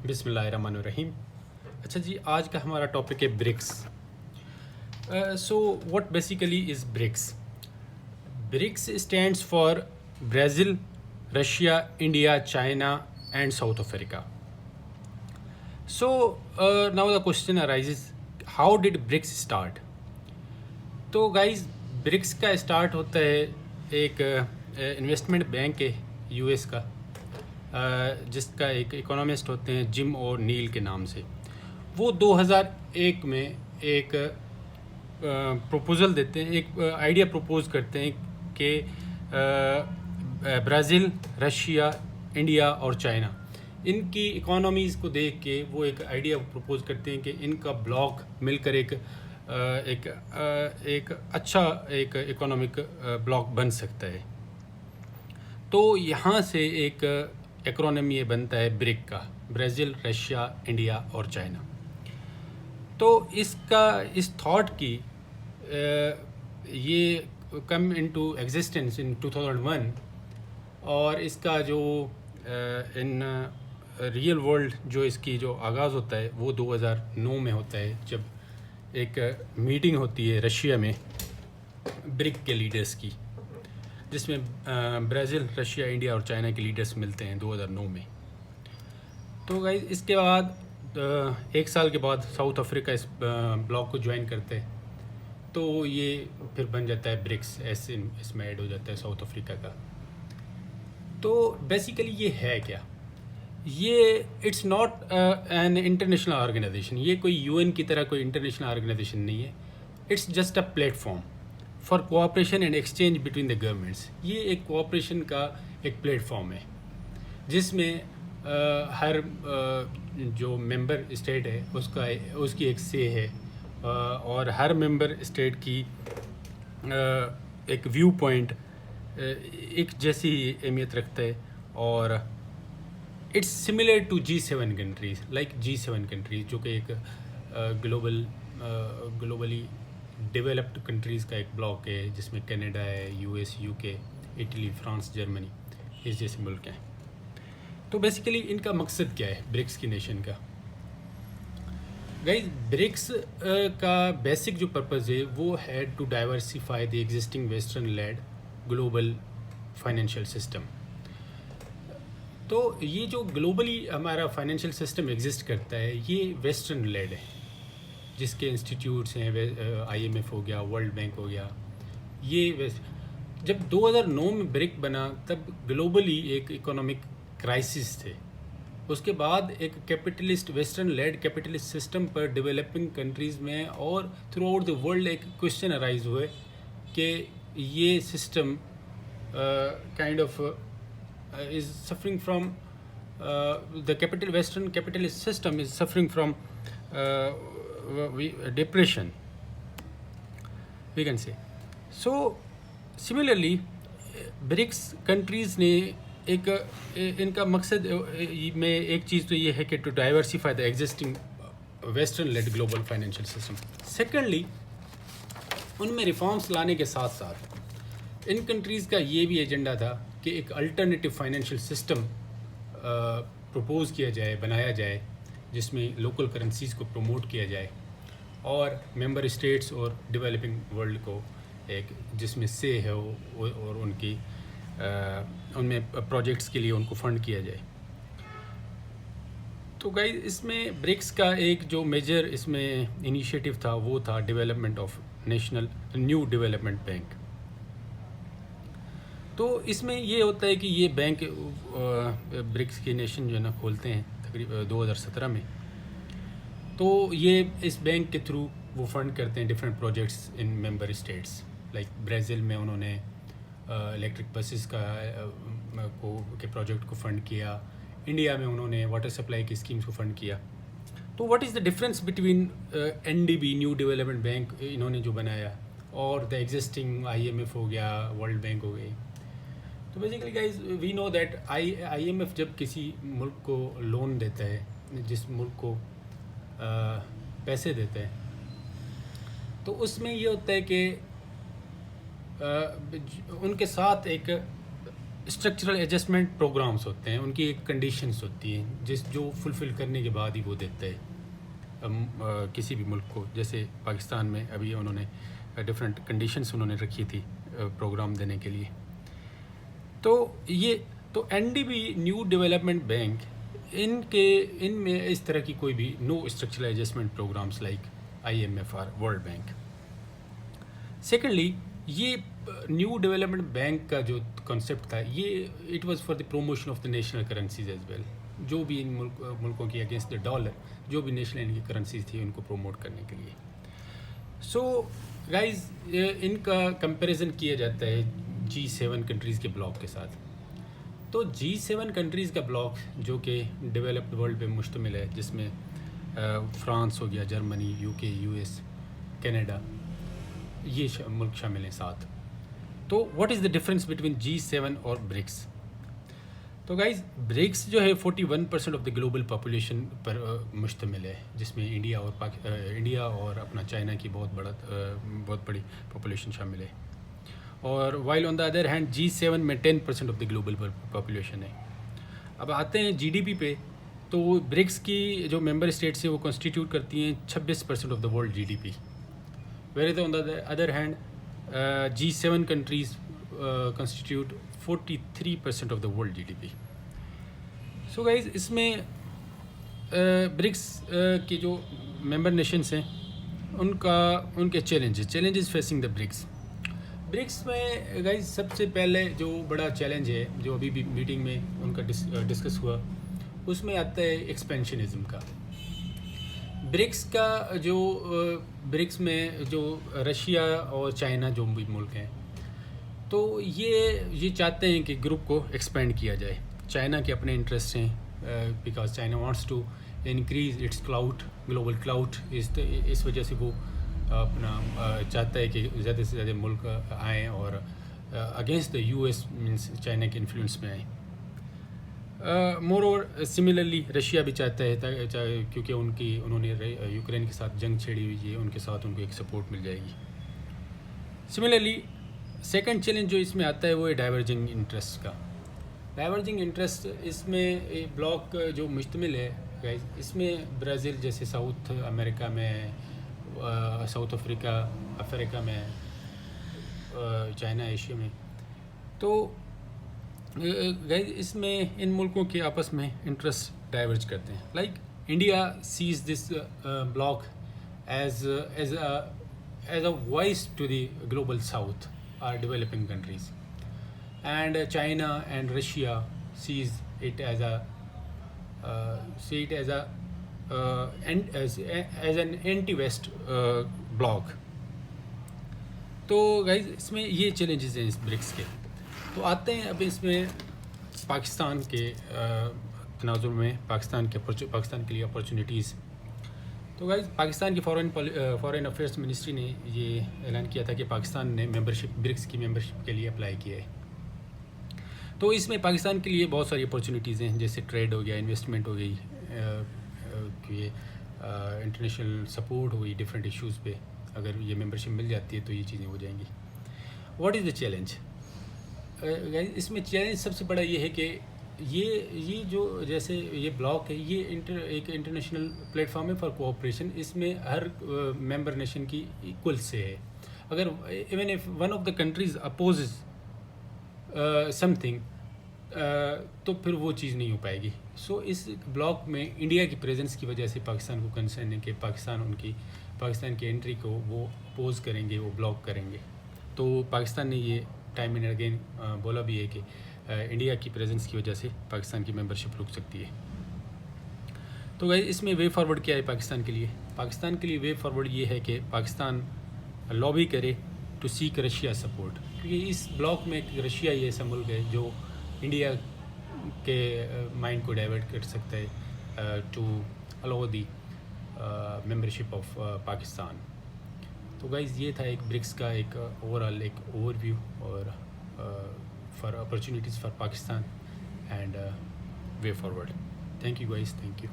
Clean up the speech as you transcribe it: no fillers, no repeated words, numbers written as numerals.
बिस्मिल्लाहिर्रहमानिर्रहीम। अच्छा जी, आज का हमारा टॉपिक है BRICS. So what basically is BRICS? BRICS stands for Brazil, Russia, India, China and South Africa. So now the question arises, how did BRICS start? तो guys, BRICS का start होता है एक इन्वेस्टमेंट बैंक है US का, जिसका एक economist होते हैं जिम और नील के नाम से। वो 2001 में एक प्रपोज़ल देते हैं, एक आइडिया प्रपोज करते हैं कि ब्राज़ील, रशिया, इंडिया और चाइना, इनकी इकोनॉमीज़ को देख के वो एक आइडिया प्रपोज करते हैं कि इनका ब्लॉक मिलकर एक अच्छा एक इकोनॉमिक ब्लॉक बन सकता है। तो यहाँ से एक एक्रोनिम ये बनता है ब्रिक का, ब्राज़ील, रशिया, इंडिया और चाइना। तो इस थॉट की ये कम इनटू एग्जिस्टेंस इन 2001, और इसका जो इन रियल वर्ल्ड जो इसकी जो आगाज़ होता है वो 2009 में होता है, जब एक मीटिंग होती है रशिया में ब्रिक के लीडर्स की, जिसमें ब्राज़ील, रशिया, इंडिया और चाइना के लीडर्स मिलते हैं 2009 में। तो गाइस, इसके बाद एक साल के बाद साउथ अफ्रीका इस ब्लॉक को ज्वाइन करते हैं, तो ये फिर बन जाता है ब्रिक्स, ऐसे इसमें ऐड हो जाता है साउथ अफ्रीका का। तो बेसिकली ये है क्या? ये it's not an international organisation, ये कोई यूएन की तरह कोई इंटरनेशनल ऑर्गेनाइजेशन नहीं है। It's just a platform for cooperation and exchange between the governments. ये एक कोऑपरेशन का एक प्लेटफॉर्म है, जिसमें हर जो मेंबर स्टेट है उसकी एक से है, और हर मेंबर स्टेट की एक व्यू पॉइंट एक जैसी अहमियत रखता है। और it's similar to G7 countries, like G7 countries, जो कि एक ग्लोबली डेवलप्ड कंट्रीज़ का एक ब्लॉक है, जिसमें कनाडा है, US, UK, Italy, France, Germany, इस जैसे मुल्क हैं। तो बेसिकली इनका मकसद क्या है ब्रिक्स की नेशन का? गाइस, ब्रिक्स का बेसिक जो पर्पज़ है वो है to diversify the existing western led global financial system. तो ये जो ग्लोबली हमारा फाइनेंशियल सिस्टम एग्जिस्ट करता है, ये वेस्टर्न लेड है, जिसके इंस्टीट्यूट्स हैं, IMF हो गया, वर्ल्ड बैंक हो गया। ये जब 2009 में ब्रिक बना, तब ग्लोबली एक इकोनॉमिक क्राइसिस थे। उसके बाद एक capitalist, western led capitalist system पर डेवलपिंग कंट्रीज़ में और थ्रू आउट द वर्ल्ड एक क्वेश्चन अराइज हुए कि ये system kind of is suffering from the Western capitalist system is suffering from depression, we can say. So similarly, BRICS countries ने इनका मकसद में एक चीज़ तो ये है कि to diversify the existing western led global financial system. Secondly, उनमें रिफॉर्म्स लाने के साथ साथ इन कंट्रीज़ का ये भी एजेंडा था कि एक अल्टरनेटिव फाइनेंशियल सिस्टम प्रपोज किया जाए, बनाया जाए, जिसमें लोकल करेंसीज़ को प्रमोट किया जाए और मेंबर स्टेट्स और डेवलपिंग वर्ल्ड को एक जिसमें से है और उनकी उनमें प्रोजेक्ट्स के लिए उनको फंड किया जाए। तो गाइस, इसमें ब्रिक्स का एक जो मेजर इसमें इनिशिएटिव था वो था development of national new development bank. तो इसमें ये होता है कि ये बैंक ब्रिक्स की नेशन जो है ना खोलते हैं तकरीबन 2017 में। तो ये इस बैंक के थ्रू वो फंड करते हैं different projects in member states. Like Brazil में उन्होंने इलेक्ट्रिक बसेस के प्रोजेक्ट को फंड किया। इंडिया में उन्होंने वाटर सप्लाई की स्कीम्स को फंड किया। तो what is the difference between NDB, new development bank इन्होंने जो बनाया, और द एग्जिस्टिंग IMF हो गया, वर्ल्ड बैंक हो गई? तो basically guys, we know that IMF जब किसी मुल्क को लोन देता है, जिस मुल्क को पैसे देता है, तो उसमें ये होता है कि उनके साथ एक स्ट्रक्चरल एडजस्टमेंट प्रोग्राम्स होते हैं, उनकी एक कंडीशंस होती हैं जो फुलफ़िल करने के बाद ही वो देता है किसी भी मुल्क को। जैसे पाकिस्तान में अभी उन्होंने डिफरेंट कंडीशंस उन्होंने रखी थी प्रोग्राम देने के लिए। तो एनडीबी न्यू डेवलपमेंट बैंक इनमें इस तरह की कोई भी no structural adjustment programmes like IMF और वर्ल्ड बैंक। सेकेंडली, ये न्यू डेवलपमेंट बैंक का जो कॉन्सेप्ट था, ये it was for the promotion of the national currencies as well. जो भी इन मुल्कों की अगेंस्ट द डॉलर जो भी नेशनल इनकी करेंसीज थी उनको प्रोमोट करने के लिए। सो गाइज, इनका कंपैरिजन किया जाता है G7 कंट्रीज़ के ब्लॉक के साथ। तो G7 कंट्रीज़ का ब्लॉक जो कि डेवलप्ड वर्ल्ड पे मुश्तमिल है, जिसमें फ्रांस हो गया, जर्मनी, UK, US, कनाडा, ये मुल्क शामिल हैं 7। तो what is the difference between G7 और ब्रिक्स? तो गाइज, ब्रिक्स जो है 41% ऑफ द ग्लोबल पॉपुलेशन पर मुश्तमिल है, जिसमें इंडिया और अपना चाइना की बहुत बड़ी पॉपुलेशन शामिल है। और while on the other hand G7 में 10% ऑफ द ग्लोबल पॉपुलेशन है। अब आते हैं GDP पे, तो ब्रिक्स की जो मेंबर स्टेट्स हैं वो कॉन्स्टिट्यूट करती हैं 26% of the world GDP। Where on the other hand G7 countries constitute 43% of the world GDP. So guys, इसमें ब्रिक्स के जो मेंबर नेशंस हैं उनके चैलेंजेस फेसिंग द ब्रिक्स में गाइज सबसे पहले जो बड़ा चैलेंज है जो अभी भी मीटिंग में उनका डिस्कस हुआ, उसमें आता है एक्सपेंशनिज्म का। ब्रिक्स में जो रशिया और चाइना जो भी मुल्क हैं, तो ये चाहते हैं कि ग्रुप को एक्सपेंड किया जाए। चाइना के अपने इंटरेस्ट हैं, because China wants to increase its global clout. इस वजह से वो अपना चाहता है कि ज़्यादा से ज़्यादा मुल्क आएँ और against the US means China के इन्फ्लुएंस में आएँ। मोर और सिमिलरली रशिया भी चाहता है, क्योंकि उन्होंने यूक्रेन के साथ जंग छेड़ी हुई है, उनके साथ उनको एक सपोर्ट मिल जाएगी। सिमिलरली सेकंड चैलेंज जो इसमें आता है वो है डाइवर्जिंग इंटरेस्ट का। डाइवर्जिंग इंटरेस्ट इसमें ब्लॉक जो मुश्तमिल है गाइस, इसमें ब्राज़ील जैसे साउथ अमेरिका में, साउथ अफ्रीका में, चाइना एशिया में, तो गाइस इसमें इन मुल्कों के आपस में इंटरेस्ट डाइवर्ज करते हैं। Like India sees this bloc as a voice to the global south are developing countries, and China and Russia sees it as an anti-West bloc। तो गाइज इसमें ये चैलेंजेस हैं इस ब्रिक्स के। तो आते हैं अब इसमें पाकिस्तान के तनाजुर में पाकिस्तान के लिए अपॉर्चुनिटीज़। तो गाइज पाकिस्तान की फॉरेन अफेयर्स मिनिस्ट्री ने ये ऐलान किया था कि पाकिस्तान ने ब्रिक्स की मेंबरशिप के लिए अप्लाई किया है। तो इसमें पाकिस्तान के लिए बहुत सारी अपॉर्चुनिटीज़ हैं, जैसे ट्रेड हो गया, इन्वेस्टमेंट हो गई, इंटरनेशनल सपोर्ट हो गई डिफरेंट इश्यूज़ पे। अगर ये मेंबरशिप मिल जाती है तो ये चीज़ें हो जाएंगी। What is the challenge? इसमें चैलेंज सबसे बड़ा ये है कि ये जो जैसे ये ब्लॉक है, ये एक इंटरनेशनल प्लेटफॉर्म है फॉर कोऑपरेशन। इसमें हर मेंबर नेशन की इक्वल से है। अगर even if one of the countries opposes something, तो फिर वो चीज़ नहीं हो पाएगी। सो इस ब्लॉक में इंडिया की प्रेजेंस की वजह से पाकिस्तान को कंसर्न है कि पाकिस्तान की एंट्री को वो अपोज करेंगे, वो ब्लॉक करेंगे। तो पाकिस्तान ने ये टाइम एंड अगेन बोला भी है कि इंडिया की प्रेजेंस की वजह से पाकिस्तान की मेंबरशिप रुक सकती है। तो गाइस इसमें वे फॉरवर्ड क्या है पाकिस्तान के लिए? पाकिस्तान के लिए वे फॉरवर्ड ये है कि पाकिस्तान लॉबी करे टू सीक रशिया सपोर्ट, क्योंकि इस ब्लॉक में रशिया ही ऐसा मुल्क है जो इंडिया के माइंड को डाइवर्ट कर सकता है to allow the membership of Pakistan. तो गाइस ये था एक ब्रिक्स का एक ओवरऑल एक ओवरव्यू और for opportunities for Pakistan and way forward. Thank you guys, thank you.